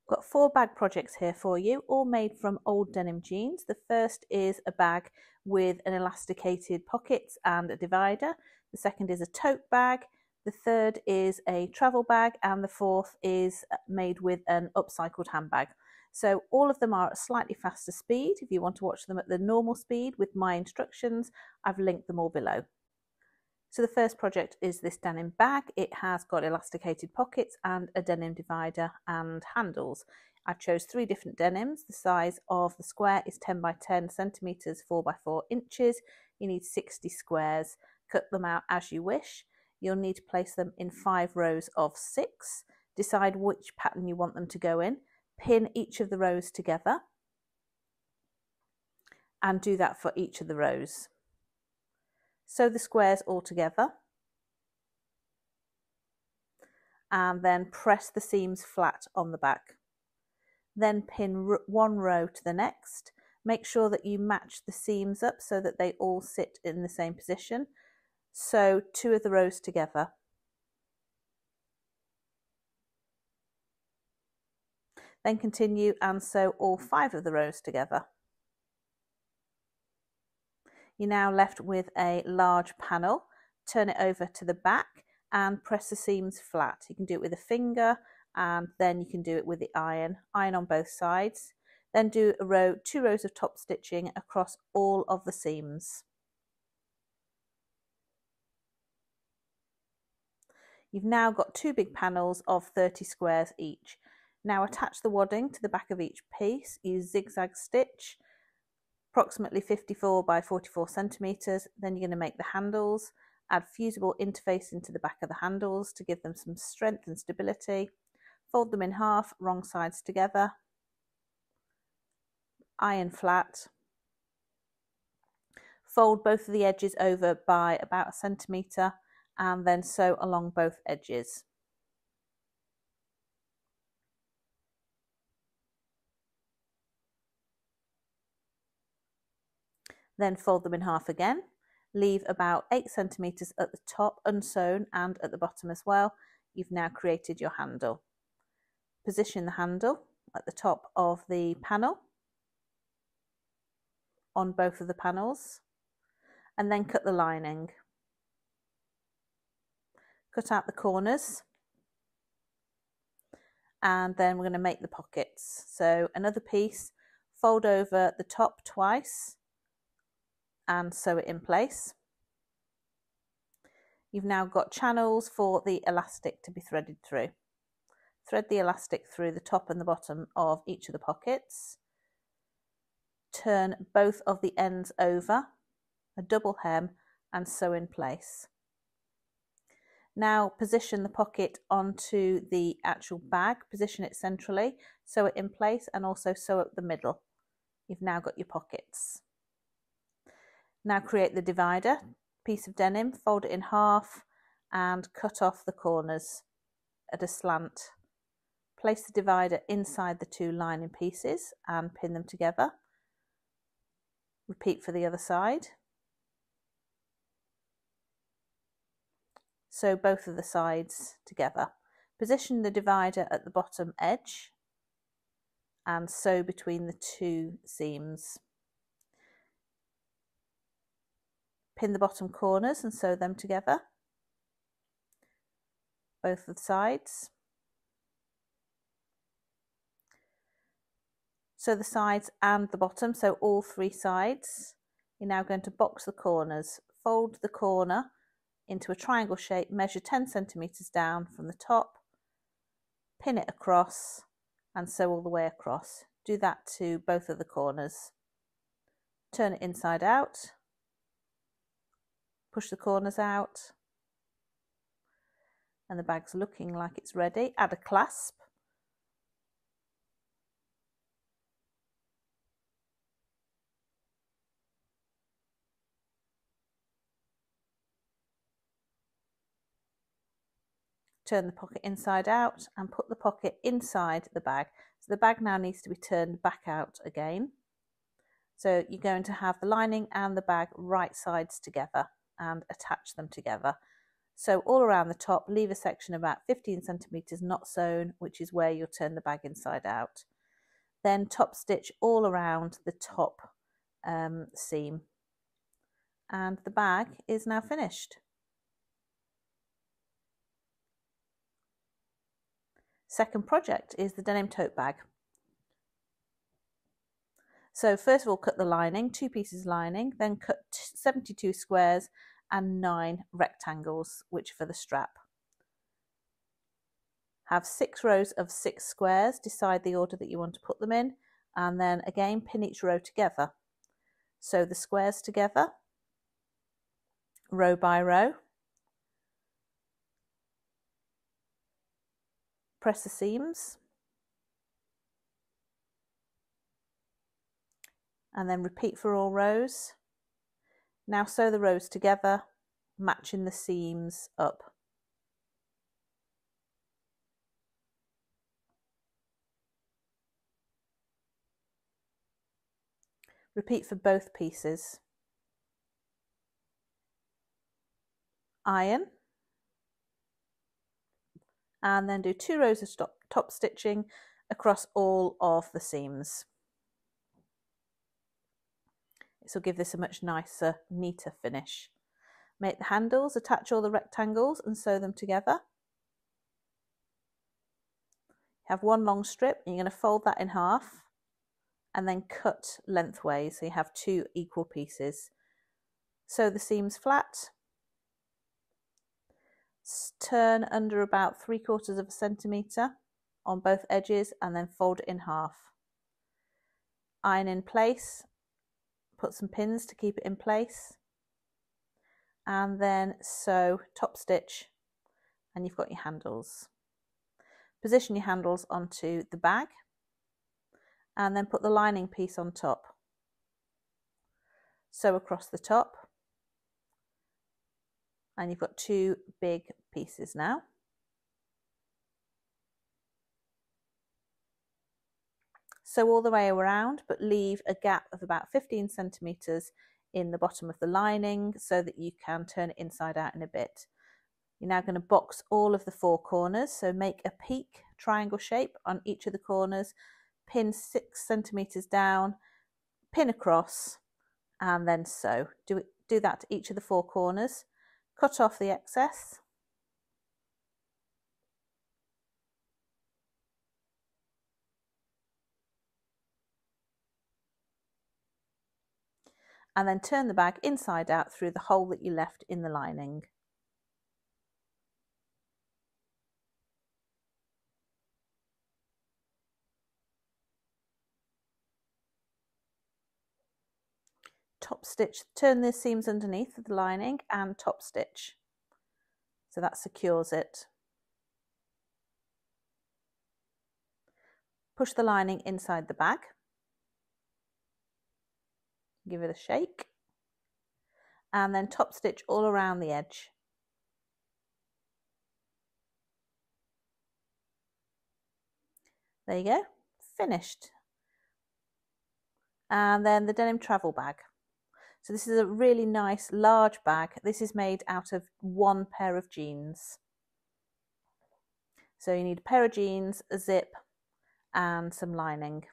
Got 4 bag projects here for you, all made from old denim jeans. The first is a bag with an elasticated pockets and a divider. The second is a tote bag. The third is a travel bag, and the fourth is made with an upcycled handbag. So all of them are at a slightly faster speed. If you want to watch them at the normal speed with my instructions, I've linked them all below. So the first project is this denim bag. It has got elasticated pockets and a denim divider and handles. I chose 3 different denims. The size of the square is 10 by 10 centimetres, 4 by 4 inches. You need 60 squares. Cut them out as you wish. You'll need to place them in 5 rows of 6. Decide which pattern you want them to go in. Pin each of the rows together and do that for each of the rows. Sew the squares all together and then press the seams flat on the back. Then pin 1 row to the next. Make sure that you match the seams up so that they all sit in the same position. Sew 2 of the rows together. Then continue and sew all 5 of the rows together. You're now left with a large panel. Turn it over to the back and press the seams flat. You can do it with a finger and then you can do it with the iron on both sides. Then do 2 rows of top stitching across all of the seams. You've now got 2 big panels of 30 squares each. Now attach the wadding to the back of each piece. Use zigzag stitch, approximately 54 by 44 centimetres. Then you're going to make the handles. Add fusible interface into the back of the handles to give them some strength and stability. Fold them in half, wrong sides together. Iron flat. Fold both of the edges over by about 1 centimetre and then sew along both edges. Then fold them in half again. Leave about 8 centimetres at the top unsewn and at the bottom as well. You've now created your handle. Position the handle at the top of the panel on both of the panels and then cut the lining. Cut out the corners and then we're going to make the pockets. So another piece, fold over the top twice and sew it in place. You've now got channels for the elastic to be threaded through. Thread the elastic through the top and the bottom of each of the pockets. Turn both of the ends over, a double hem, and sew in place. Now position the pocket onto the actual bag, position it centrally, sew it in place and also sew up the middle. You've now got your pockets. Now create the divider, piece of denim, fold it in half and cut off the corners at a slant. Place the divider inside the 2 lining pieces and pin them together. Repeat for the other side. Sew both of the sides together. Position the divider at the bottom edge and sew between the 2 seams. Pin the bottom corners and sew them together, both of the sides. Sew the sides and the bottom, so all 3 sides. You're now going to box the corners. Fold the corner into a triangle shape, measure 10 centimetres down from the top, pin it across and sew all the way across. Do that to both of the corners. Turn it inside out. Push the corners out and the bag's looking like it's ready. Add a clasp. Turn the pocket inside out and put the pocket inside the bag. So the bag now needs to be turned back out again. So you're going to have the lining and the bag right sides together and attach them together. So all around the top, leave a section about 15 centimetres not sewn, which is where you'll turn the bag inside out. Then top stitch all around the top seam. And the bag is now finished. Second project is the denim tote bag. So first of all, cut the lining, 2 pieces lining, then cut 72 squares and 9 rectangles, which are for the strap. Have 6 rows of 6 squares, decide the order that you want to put them in, and then again pin each row together. Sew the squares together, row by row. Press the seams. And then repeat for all rows. Now sew the rows together, matching the seams up. Repeat for both pieces. Iron. And then do 2 rows of top stitching across all of the seams. This will give this a much nicer, neater finish. Make the handles, attach all the rectangles and sew them together. Have one long strip and you're going to fold that in half and then cut lengthways so you have 2 equal pieces. Sew the seams flat. Turn under about 3/4 centimetre on both edges and then fold it in half. Iron in place, put some pins to keep it in place, and then sew top stitch and you've got your handles. Position your handles onto the bag and then put the lining piece on top. Sew across the top. And you've got 2 big pieces now. Sew all the way around, but leave a gap of about 15 centimetres in the bottom of the lining so that you can turn it inside out in a bit. You're now going to box all of the 4 corners, so make a peak triangle shape on each of the corners, pin 6 centimetres down, pin across, and then sew. Do that to each of the 4 corners. Cut off the excess. And then turn the bag inside out through the hole that you left in the lining. Top stitch, turn the seams underneath of the lining and top stitch. So that secures it. Push the lining inside the bag. Give it a shake. And then top stitch all around the edge. There you go, finished. And then the denim travel bag. So this is a really nice large bag. This is made out of 1 pair of jeans. So you need a pair of jeans, a zip and some lining.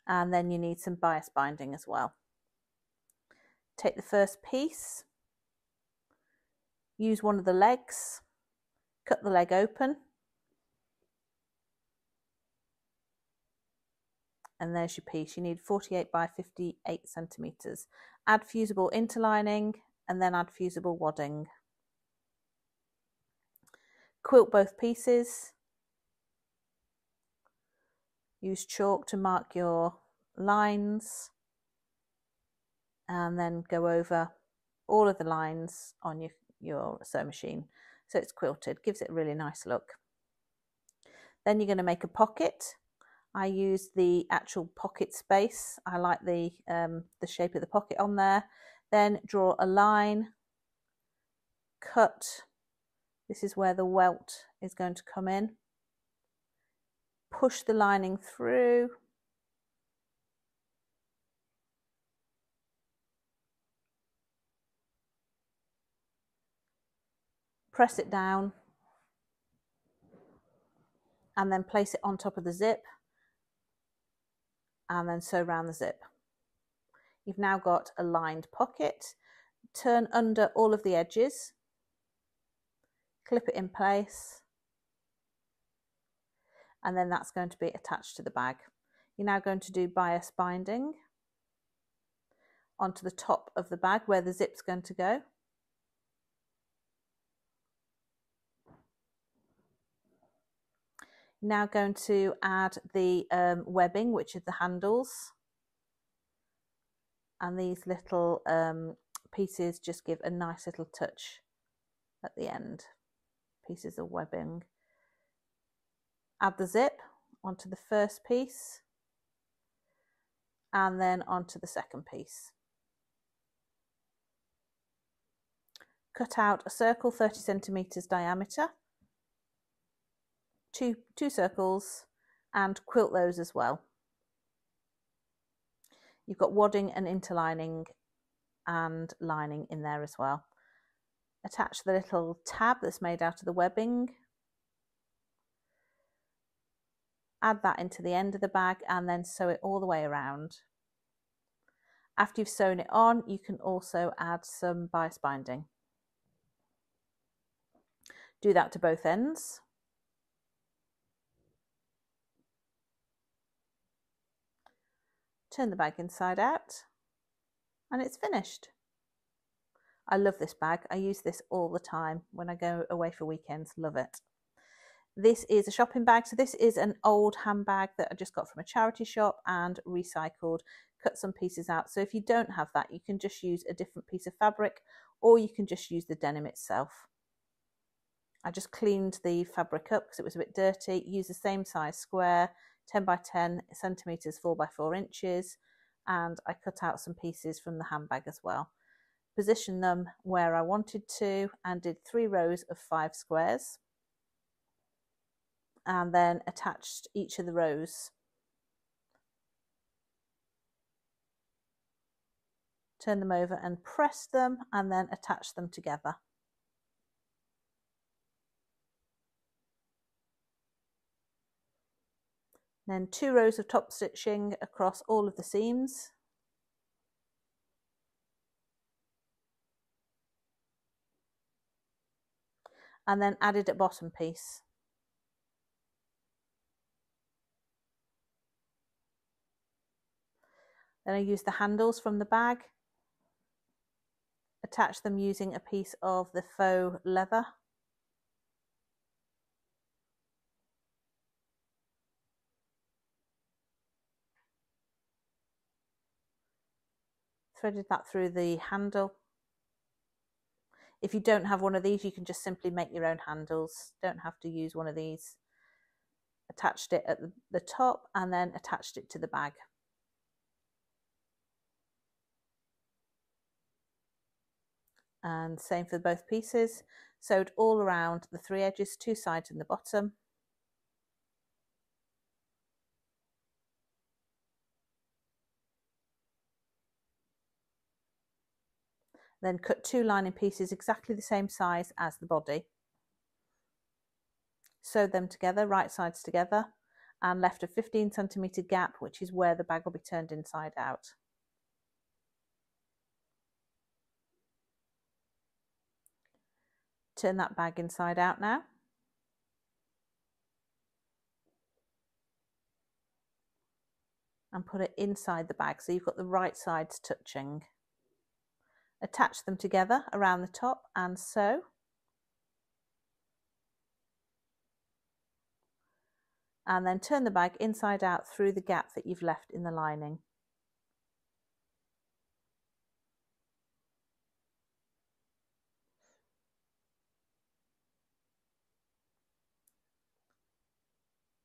And then you need some bias binding as well. Take the first piece, use one of the legs, cut the leg open. And there's your piece. You need 48 by 58 centimetres. Add fusible interlining and then add fusible wadding. Quilt both pieces. Use chalk to mark your lines and then go over all of the lines on your sewing machine so it's quilted. Gives it a really nice look. Then you're going to make a pocket. I use the actual pocket space. I like the shape of the pocket on there. Then draw a line, cut. This is where the welt is going to come in. Push the lining through. press it down, and then place it on top of the zip, and then sew around the zip. You've now got a lined pocket. Turn under all of the edges, clip it in place, and then that's going to be attached to the bag. You're now going to do bias binding onto the top of the bag where the zip's going to go. You're now going to add the webbing, which is the handles, and these little pieces just give a nice little touch at the end. Pieces of webbing. Add the zip onto the first piece and then onto the second piece. Cut out a circle 30 centimeters diameter, two circles, and quilt those as well. You've got wadding and interlining and lining in there as well. Attach the little tab that's made out of the webbing. Add that into the end of the bag and then sew it all the way around. After you've sewn it on, you can also add some bias binding. Do that to both ends. Turn the bag inside out and it's finished. I love this bag. I use this all the time when I go away for weekends. Love it. This is a shopping bag. So this is an old handbag that I just got from a charity shop and recycled, cut some pieces out. So if you don't have that, you can just use a different piece of fabric, or you can just use the denim itself. I just cleaned the fabric up because it was a bit dirty. Use the same size square, 10 by 10 centimeters, 4 by 4 inches. And I cut out some pieces from the handbag as well. Positioned them where I wanted to and did 3 rows of 5 squares. And then attached each of the rows. Turn them over and press them and then attach them together. Then 2 rows of top stitching across all of the seams. And then added a bottom piece. Then I used the handles from the bag, attach them using a piece of the faux leather. Threaded that through the handle. If you don't have one of these, you can just simply make your own handles. Don't have to use one of these. Attached it at the top and then attached it to the bag. And same for both pieces. Sewed all around the 3 edges, 2 sides and the bottom. Then cut 2 lining pieces exactly the same size as the body. Sewed them together, right sides together, and left a 15 centimeter gap, which is where the bag will be turned inside out. Turn that bag inside out now. And put it inside the bag so you've got the right sides touching. Attach them together around the top and sew. And then turn the bag inside out through the gap that you've left in the lining.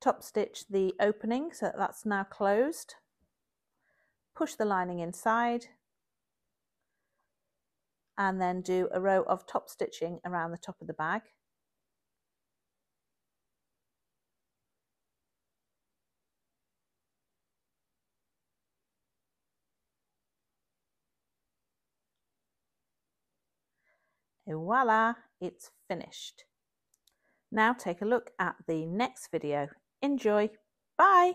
Top stitch the opening so that's now closed. Push the lining inside and then do a row of top stitching around the top of the bag. Et voila, it's finished. Now take a look at the next video. Enjoy! Bye!